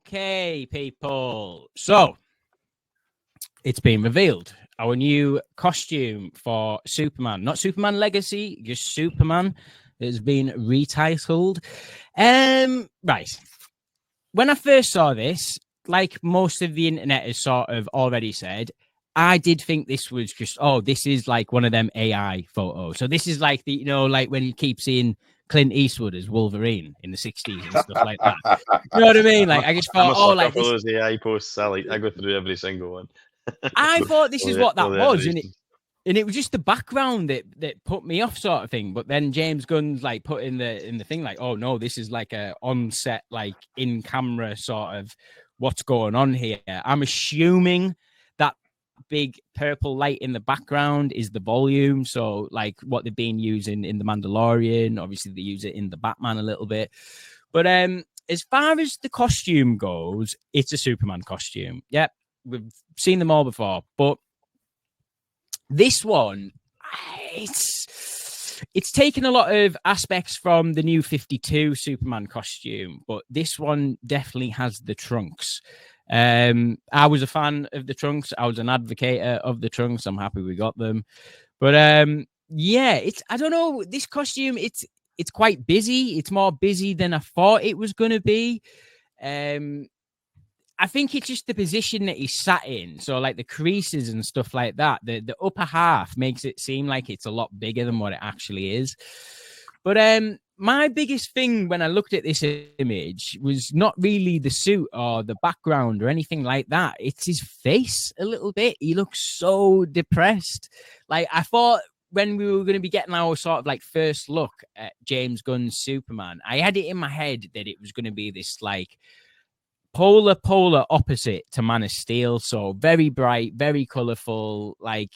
Okay, people. So it's been revealed. Our new costume for Superman, not Superman Legacy, just Superman, has been retitled. Right. When I first saw this, like most of the internet has sort of already said, I did think this was just, this is like one of them AI photos. So this is like the, like when you keep seeing Clint Eastwood as Wolverine in the 60s and stuff like that. You know what I mean? Like, I just thought, like this. Those AI posts, I go through every single one. I thought this is what that was, and it was just the background that put me off, sort of thing. But then James Gunn's like put in the thing, like, oh no, this is like a on-set, like in camera sort of what's going on here. I'm assuming that big purple light in the background is the volume. So like what they've been using in The Mandalorian, obviously they use it in the Batman a little bit. But as far as the costume goes, it's a Superman costume. Yep. We've seen them all before, but this one, it's taken a lot of aspects from the new 52 Superman costume, but this one definitely has the trunks. I was a fan of the trunks. I was an advocate of the trunks. I'm happy we got them. But yeah, I don't know, this costume, it's quite busy. It's more busy than I thought it was going to be. I think it's just the position that he's sat in. So like the creases and stuff like that, the upper half makes it seem like it's a lot bigger than what it actually is. But my biggest thing when I looked at this image was not really the suit or the background or anything like that. It's his face a little bit. He looks so depressed. Like I thought when we were going to be getting our sort of like first look at James Gunn's Superman, I had it in my head that it was going to be this like polar opposite to Man of Steel. So very bright, very colorful, like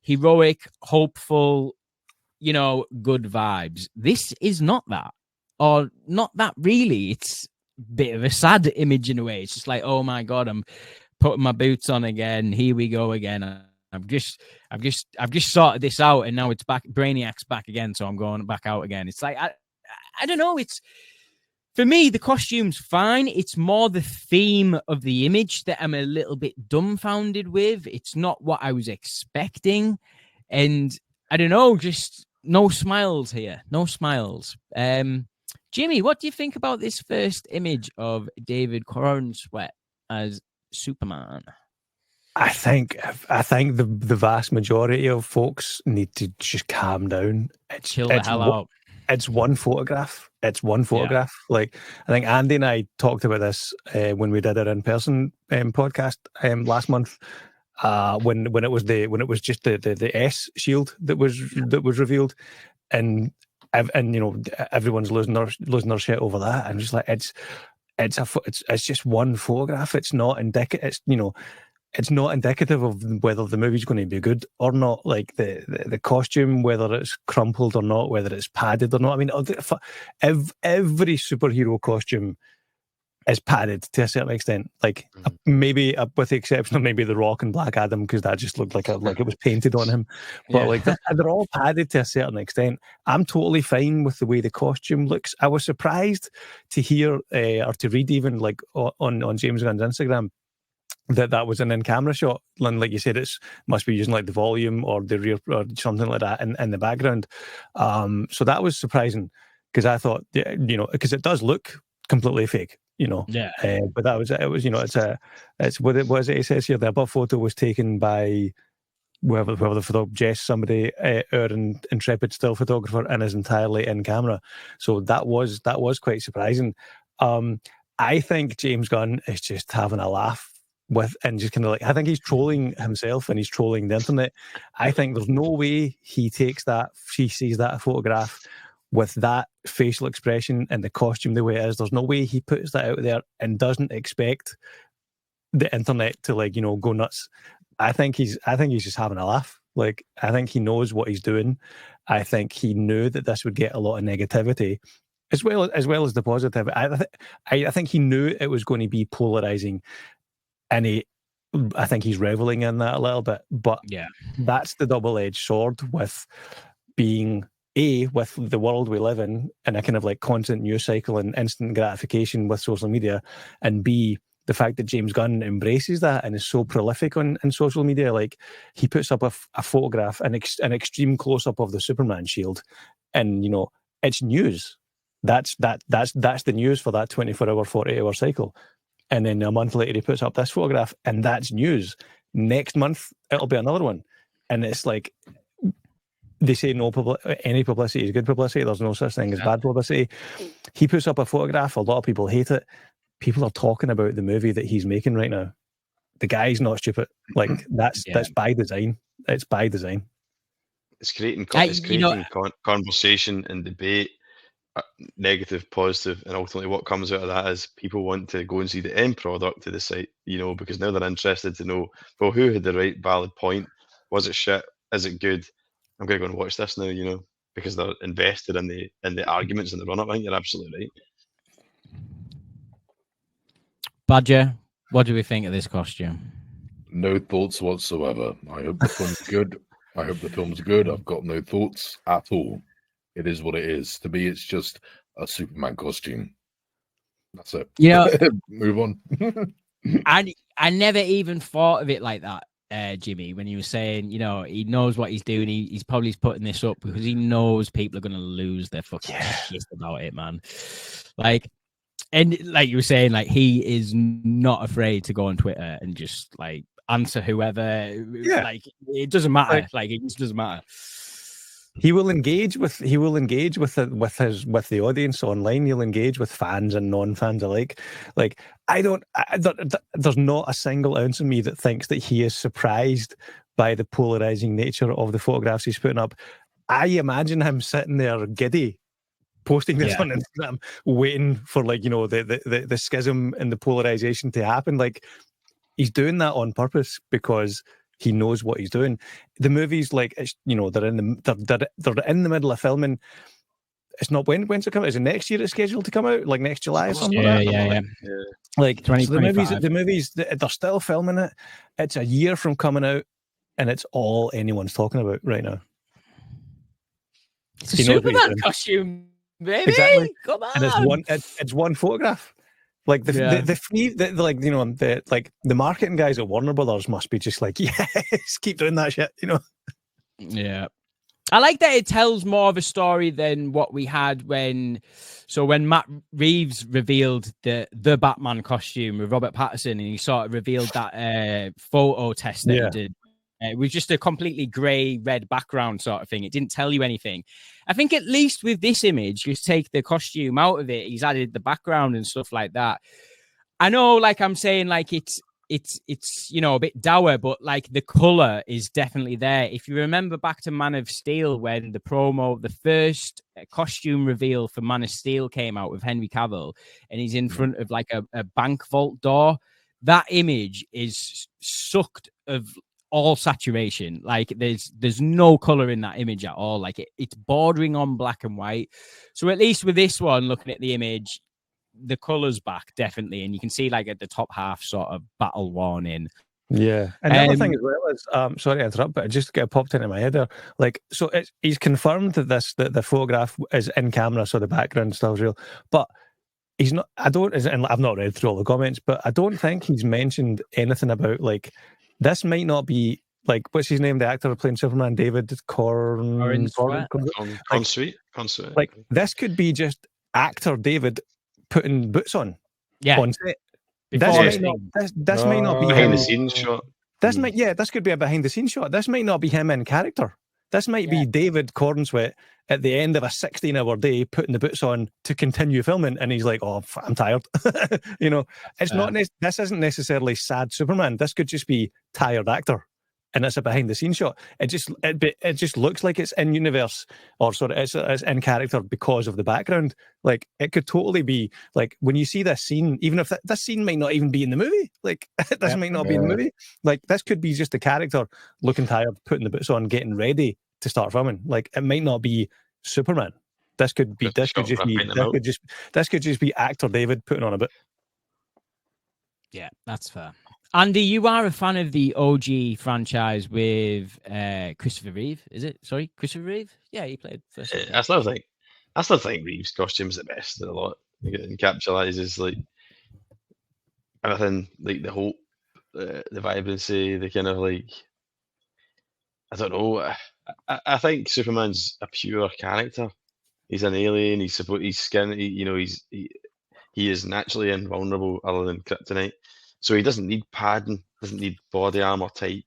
heroic, hopeful, good vibes. This is not that, or not that really. It's a bit of a sad image in a way. It's just like, oh my God, I'm putting my boots on again. Here we go again. I've just sorted this out, and now it's back. Brainiac's back again, so I'm going back out again. It's like I don't know. It's for me, the costume's fine. It's more the theme of the image that I'm a little bit dumbfounded with. It's not what I was expecting. And I don't know, just no smiles here. No smiles. Jimmy, what do you think about this first image of David Cornsweet as Superman? I think the vast majority of folks need to just calm down. Chill the hell out. It's one photograph. Yeah. Like I think Andy and I talked about this when we did our in-person podcast last month. When it was just the S shield that was revealed, and everyone's losing their shit over that. And just like it's just one photograph. It's not indicative. It's not indicative of whether the movie's going to be good or not. Like the costume, whether it's crumpled or not, whether it's padded or not. I mean, every superhero costume is padded to a certain extent. Like maybe with the exception of maybe The Rock and Black Adam, because that just looked like it was painted on him. But like they're all padded to a certain extent. I'm totally fine with the way the costume looks. I was surprised to hear or to read even like on James Gunn's Instagram that was an in-camera shot. And like you said, must be using like the volume or the rear or something like that in the background. So that was surprising because I thought, because it does look completely fake, but it's what it was. It says here the above photo was taken by whoever the photographer, Jess, somebody, our intrepid still photographer, and is entirely in camera. So that was quite surprising. I think James Gunn is just having a laugh and just kind of like, I think he's trolling himself and he's trolling the internet. I think there's no way he sees that photograph with that facial expression and the costume the way it is. There's no way he puts that out there and doesn't expect the internet to go nuts. I think he's just having a laugh. Like, I think he knows what he's doing. I think he knew that this would get a lot of negativity as well as the positive. I think he knew it was going to be polarizing. And I think he's reveling in that a little bit. But that's the double-edged sword with being, with the world we live in a kind of like constant news cycle and instant gratification with social media, and B, the fact that James Gunn embraces that and is so prolific on in social media. Like, he puts up a photograph, an extreme close up of the Superman shield, and it's news. That's the news for that 24-hour, 48-hour cycle. And then a month later, he puts up this photograph, and that's news. Next month, it'll be another one, and it's like, they say any publicity is good publicity. There's no such thing as bad publicity. He puts up a photograph. A lot of people hate it. People are talking about the movie that he's making right now. The guy's not stupid. Like, that's by design. It's by design. It's creating conversation and debate, negative, positive, and ultimately what comes out of that is people want to go and see the end product to the site, because now they're interested to know, well, who had the right valid point? Was it shit? Is it good? I'm going to go and watch this now, because they're invested in the arguments and the run-up. I think you're absolutely right. Badger, what do we think of this costume? No thoughts whatsoever. I hope the film's good. I've got no thoughts at all. It is what it is. To me, it's just a Superman costume. That's it. Move on. I never even thought of it like that. Jimmy, when he was saying, he knows what he's doing. He's probably putting this up because he knows people are going to lose their fucking shit about it, man. And like you were saying, like, he is not afraid to go on Twitter and just like answer whoever. Yeah. Like, it doesn't matter. Like, it just doesn't matter. He will engage with the audience online. He'll engage with fans and non-fans alike. Like, there's not a single ounce of me that thinks that he is surprised by the polarizing nature of the photographs he's putting up. I imagine him sitting there giddy, posting this on Instagram, waiting for the schism and the polarization to happen. Like, he's doing that on purpose because he knows what he's doing. The movie's like, it's, they're in the middle of filming. It's not when's it come out? Is it next year it's scheduled to come out? Like next July or something? Yeah. Like, so the movies, they're still filming it. It's a year from coming out, and it's all anyone's talking about right now. It's a Superman costume, baby. Exactly. Come on. And it's one photograph. Like the marketing guys at Warner Brothers must be just like, yes, keep doing that shit, Yeah. I like that it tells more of a story than what we had when Matt Reeves revealed the Batman costume with Robert Pattinson, and he sort of revealed that photo test that he did. It was just a completely grey-red background sort of thing. It didn't tell you anything. I think at least with this image, you take the costume out of it. He's added the background and stuff like that. I know, like I'm saying, like it's a bit dour, but like the color is definitely there. If you remember back to Man of Steel, when the first costume reveal for Man of Steel came out with Henry Cavill, and he's in front of like a bank vault door, that image is sucked of all saturation. Like there's no color in that image at all. Like it's bordering on black and white. So at least with this one, looking at the image, the color's back definitely, and you can see like at the top half sort of battle worn in. Yeah, and the other thing as well is, sorry to interrupt, but it just popped into my head there. Like, so he's confirmed that the photograph is in camera, so the background still is real, but he's not. And I've not read through all the comments, but I don't think he's mentioned anything about like, this might not be like, what's his name? The actor playing Superman, David Cornsweet. Like, this could be just actor David putting boots on on set. This might not be behind the scenes shot. This could be a behind the scenes shot. This might not be him in character. This might be David Cornsweet at the end of a 16-hour day putting the boots on to continue filming, and he's like, "Oh, I'm tired." It's not. This isn't necessarily sad Superman. This could just be tired actor, and it's a behind the scenes shot. It just looks like it's in universe, or sort of it's in character because of the background. Like, it could totally be like when you see this scene, even if this scene might not even be in the movie. Like, this might not be in the movie. Like, this could be just a character looking tired, putting the boots on, getting ready to start filming. Like, it might not be Superman. This could just be actor David putting on a bit. Yeah, that's fair. Andy, you are a fan of the OG franchise with Christopher Reeve, is it? Sorry, Christopher Reeve? Yeah, he played first. I still think Reeve's costume is the best of the lot. It encapsulates like everything, like the hope, the vibrancy, the kind of like, I don't know. I think Superman's a pure character. He's an alien. He's skin. He is naturally invulnerable, other than kryptonite. So he doesn't need padding. Doesn't need body armor type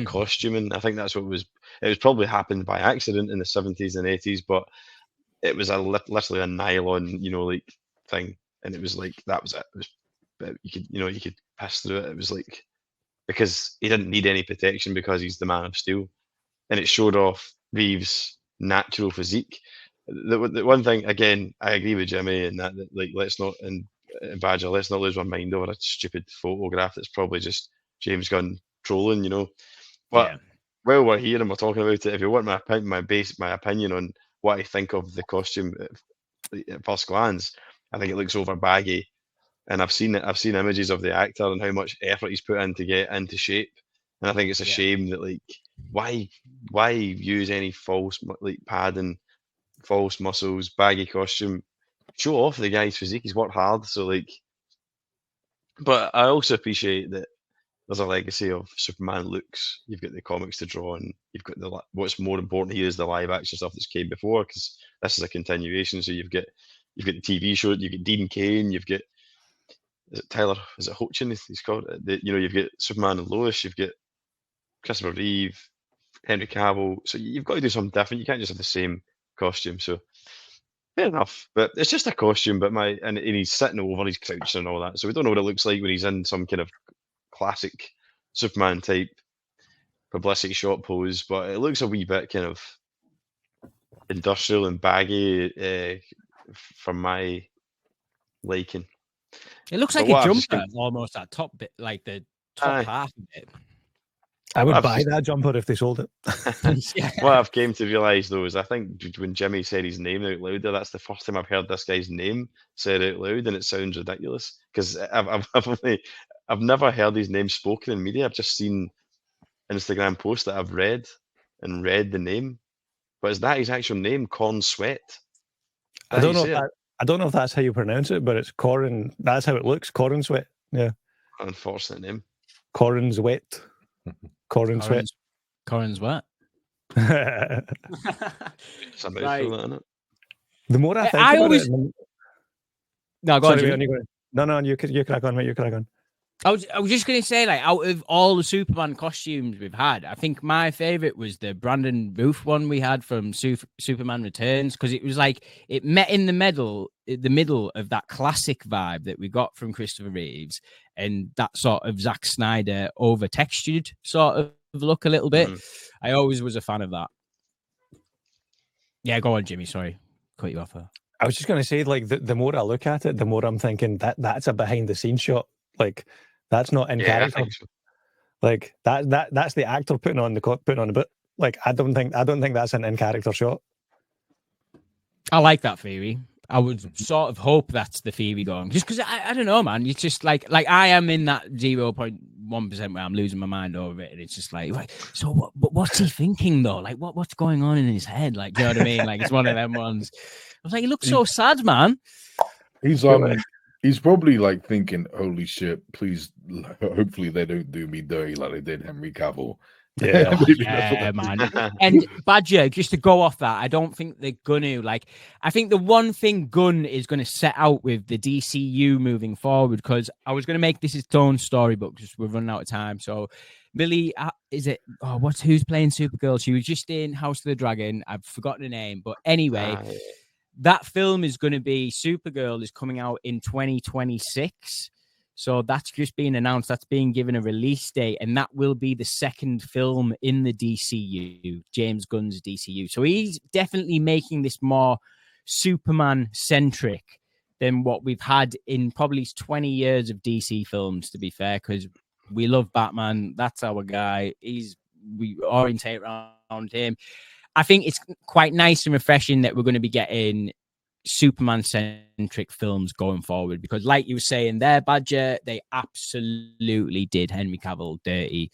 costuming. I think that's what was. It was probably happened by accident in the 70s and 80s, but it was literally a nylon, like thing, and it was like that was it. It was, you could pass through it. It was like, because he didn't need any protection because he's the Man of Steel, and it showed off Reeves' natural physique. The one thing, again, I agree with Jimmy in that like, let's not, and Badger, let's not lose our mind over a stupid photograph that's probably just James Gunn trolling, But while we're here and we're talking about it, if you want my opinion on what I think of the costume at first glance, I think it looks over baggy, and I've seen images of the actor and how much effort he's put in to get into shape, and I think it's a shame that, like, why use any false like padding, false muscles, baggy costume. Show off the guy's physique. He's worked hard, so like. But I also appreciate that there's a legacy of Superman looks. You've got the comics to draw, and you've got what's more important here is the live action stuff that's came before, because this is a continuation. So you've got the TV show, you've got Dean Cain, you've got, is it Hoechlin? He's called. You've got Superman and Lois, you've got Christopher Reeve, Henry Cavill. So you've got to do something different. You can't just have the same costume. So fair enough, but it's just a costume. But and he's sitting over, he's crouching and all that. So we don't know what it looks like when he's in some kind of classic Superman type publicity shot pose. But it looks a wee bit kind of industrial and baggy for my liking. It looks like a jumper, almost that top bit, like the top half of it. I would buy that jumper if they sold it. What I've came to realise, though, is I think when Jimmy said his name out loud, that's the first time I've heard this guy's name said out loud, and it sounds ridiculous because I've never heard his name spoken in media. I've just seen Instagram posts that I've read the name, but is that his actual name, Corn Sweat? I don't know if that's how you pronounce it, but it's Corrin. That's how it looks, Corrin Sweat. Yeah. Unfortunate name. Corrin Sweat. Corrin Sweat. Corrin's what? Somebody threw that in it. The more I think about it... No, go on. No, you crack on, mate. You crack on. I was just going to say, like, out of all the Superman costumes we've had, I think my favorite was the Brandon Routh one we had from Superman Returns, because it was like it met in the middle of that classic vibe that we got from Christopher Reeves and that sort of Zack Snyder over textured sort of look a little bit. I always was a fan of that. Yeah, go on, Jimmy. Sorry, cut you off there. I was just going to say, like, the more I look at it, the more I'm thinking that's a behind the scenes shot. Like, that's not in character. So. Like that's the actor putting on the boot. Like, I don't think that's an in character shot. I like that theory. I would sort of hope that's the theory going, just because I don't know, man. It's just like I am in that 0.1% where I'm losing my mind over it, and it's just like so. What's he thinking though? Like, what's going on in his head? Like, you know what I mean? Like, it's one of them ones. I was like, he looks so sad, man. He's probably like thinking, "Holy shit! Please, hopefully they don't do me dirty like they did Henry Cavill." Yeah, yeah, man. And Badger, just to go off that, I don't think they're gonna I think the one thing Gunn is going to set out with the DCU moving forward, because I was going to make this its own storybook, just we're running out of time. So, Millie, who's playing Supergirl? She was just in House of the Dragon. I've forgotten her name, but anyway. That film is going to be Supergirl is coming out in 2026. So that's just been announced. That's being given a release date. And that will be the second film in the DCU, James Gunn's DCU. So he's definitely making this more Superman-centric than what we've had in probably 20 years of DC films, to be fair, because we love Batman. That's our guy. We orientate around him. I think it's quite nice and refreshing that we're going to be getting Superman-centric films going forward, because like you were saying there, Badger, they absolutely did Henry Cavill dirty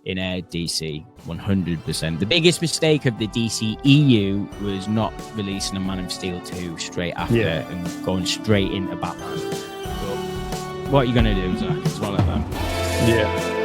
in DC, 100%. The biggest mistake of the DCEU was not releasing a Man of Steel 2 straight after and going straight into Batman. But What are you going to do, Zach? Swallow them. Yeah.